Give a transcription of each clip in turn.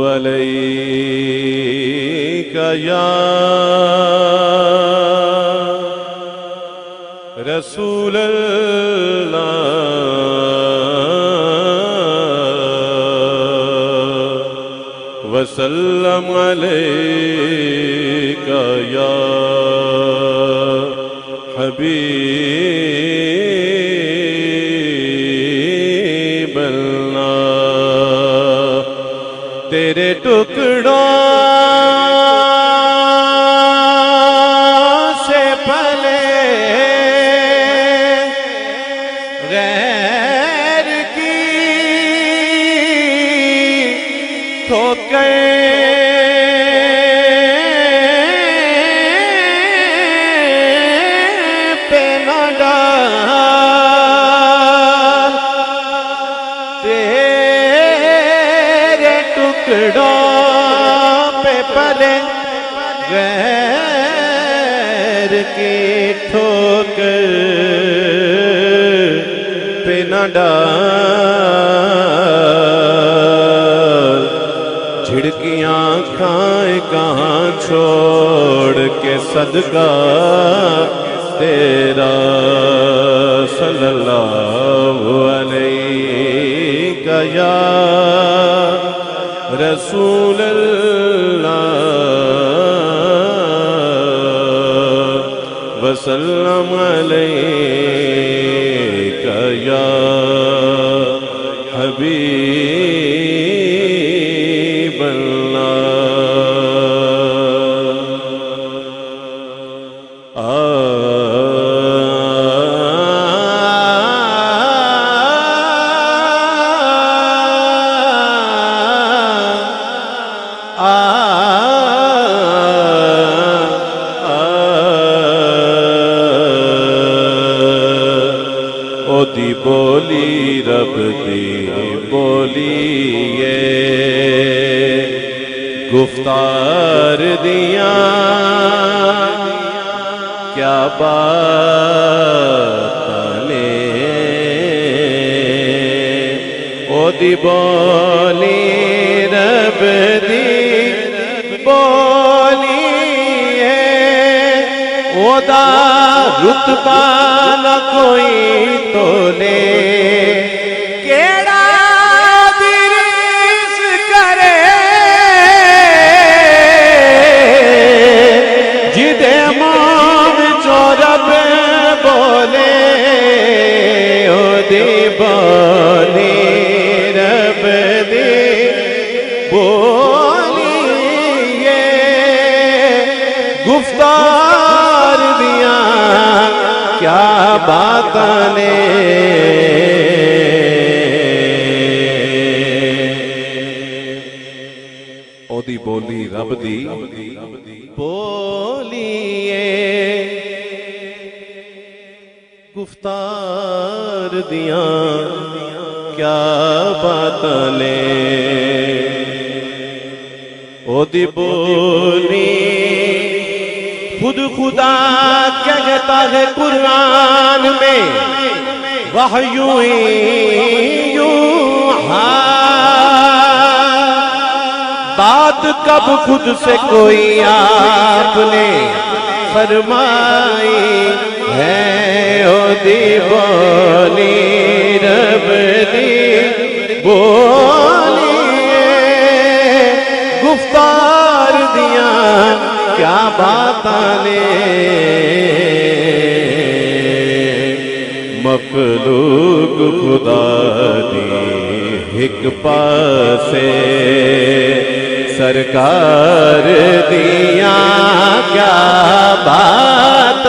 अलैका या रसूल अल्लाह वसल्लम अलैका या हबीब अल्लाह। तेरे टुकड़ों से पले गैर की ठोकर पे न डाल। तेरे टुकड़ों पे पले गैर की ठोकर पे न डाल। झिड़कियां खाए कहाँ छोड़ के सदका तेरा सल्लल्लाहु अलैका या रसूल अल्लाह वसल्लम अलैका या हबीब अल्लाह। ओदी बोली रब दी बोलिए गुफ्तार दिया क्या बात ने। ओदी बोली रब दी बोलिए ओदा रुतबा न कोई तोले। केड़ा दिरीस करे जिदे मां चो रब बोले। ओदी बोली रब दी बोलिए गुफ्तार दिया क्या बात ने। ओदी बोली रब दी बोलिए गुफ्तार दिया क्या बात ने। ओदी बोली खुद खुदा कहता है कुरान में वहयू यूहा। बात कब खुद से कोई आपने फरमाई है। ओदी बोली रब दी बोलिए गुफ्तार दिया क्या बात ने। मखलूक खुदा दी हिक पासे सरकार दिया क्या बात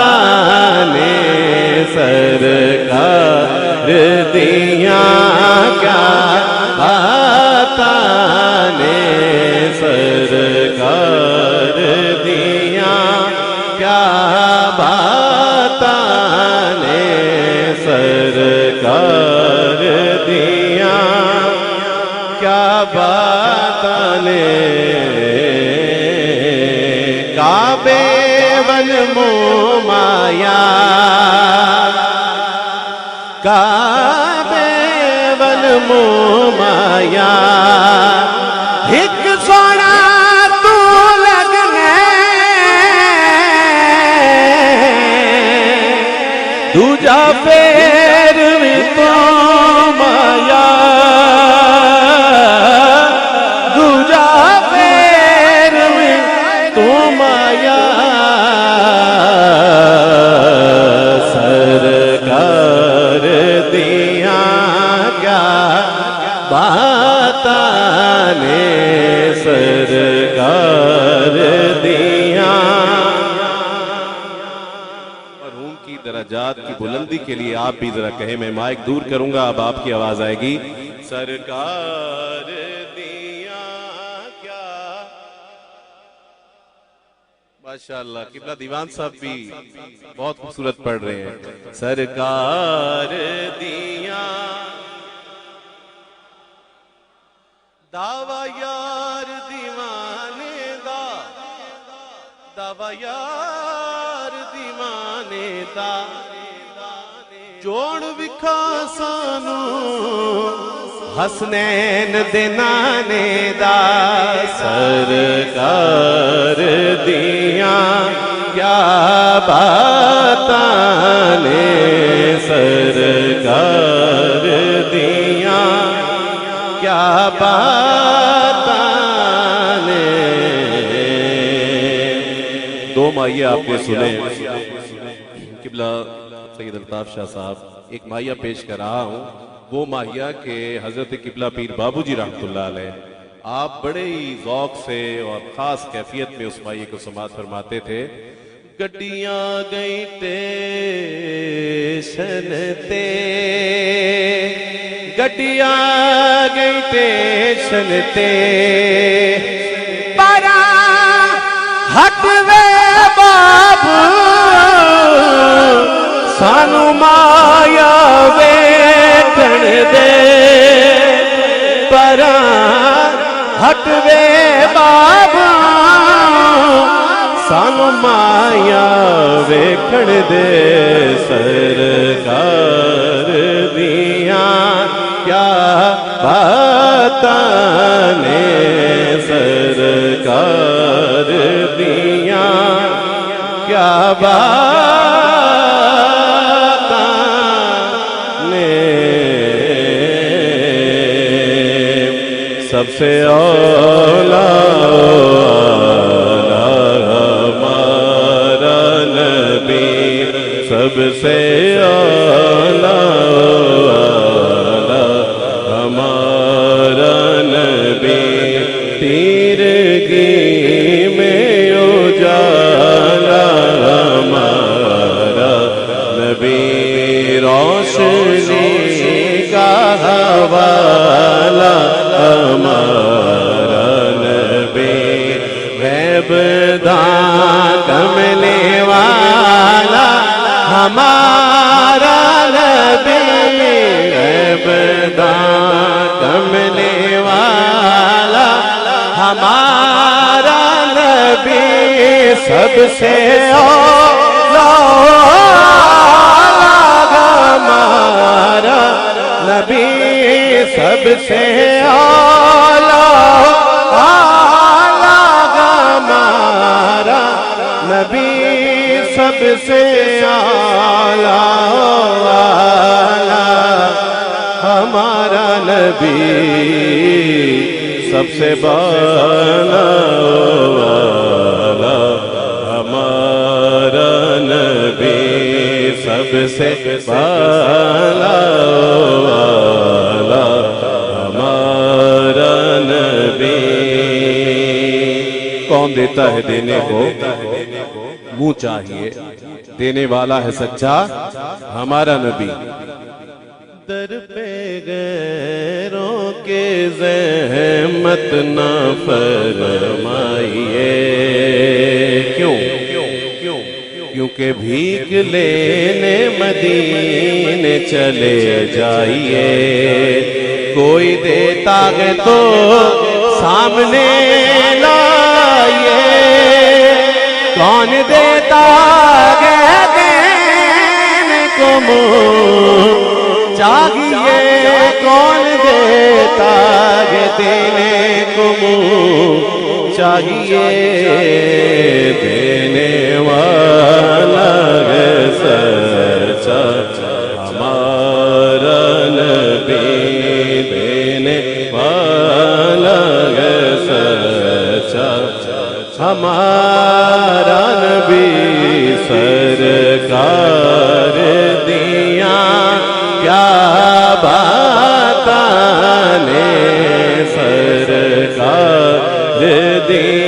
ने। सरकार दिया क्या बात ने। सरकार दिया क्या बात ने। सरकार दिया क्या बात ने। काबे वन मोमाया काबे वन मोमाया एक सोना तू लगने दूजा पैर में तो माया दूजा पैर में तो माया सरकार दिया क्या बाता ने सरकार दिया। मरहूम की दराजात की बुलंदी के लिए आप भी जरा कहें, मैं माइक दूर करूंगा, अब आपकी आवाज आएगी। सरकार दिया क्या, माशाअल्लाह। किबला दीवान साहब भी बहुत खूबसूरत पढ़ रहे हैं। सरकार दिया दावा यार दीवाने दा, दावा यार दीवाने दा, जोड़ विखा सानू हसनैन दे नाने दा। सरकार दिया क्या बातां ने सरकार दिया क्या बातां ने। दो माहिए आपने सुने। किबला सैयद अल्ताफ शाह साहब एक माहिया पेश कर रहा हूं, वो माहिया के हजरत किबला पीर बाबूजी रहमतुल्लाह अलैह आप बड़े ही ज़ौक़ से और खास कैफियत में उस माहिए को समाअत फरमाते थे। गड्डियां गई टेशन ते, गड्डियां गई टेशन ते, परा हटवे बाबू सानू माया वेखण दे, परा हटवे बाबू सानू माया वेखण दे। सरकार दिया क्या बातां ने सरकार दिया क्या बातां ने। सबसे औला हमारा नबी, सबसे औला हमारा नबी, तीरगी में उजाला हमारा नबी, रोशनी का हवाला हमारा नबी, गैबदा कमले वाला हमारा नबी, गैबदा कमले वाला हमारा नबी, सबसे औला हमारा नबी, सबसे औला हमारा नबी, सबसे औला हमारा नबी, सबसे बाला हमारा नबी, सबसे बाला हमारा नबी। कौन देता है देने को, मुंह चाहिए, देने वाला है सच्चा हमारा नबी। दर पे गैरों के ज़हमत ना फरमाइए, क्यों क्योंकि भीख लेने मदीने चले जाइए। कोई देता है तो सामने लाइए, कौन देता है देने को मुँह चाहिए, कौन दे ताग देने को मुँह चाहिए, देने वाला है सच्चा हमारा नबी, देने वाला है सच्चा हमारा नबी। सरकार दिया क्या बताने, सरकार दिया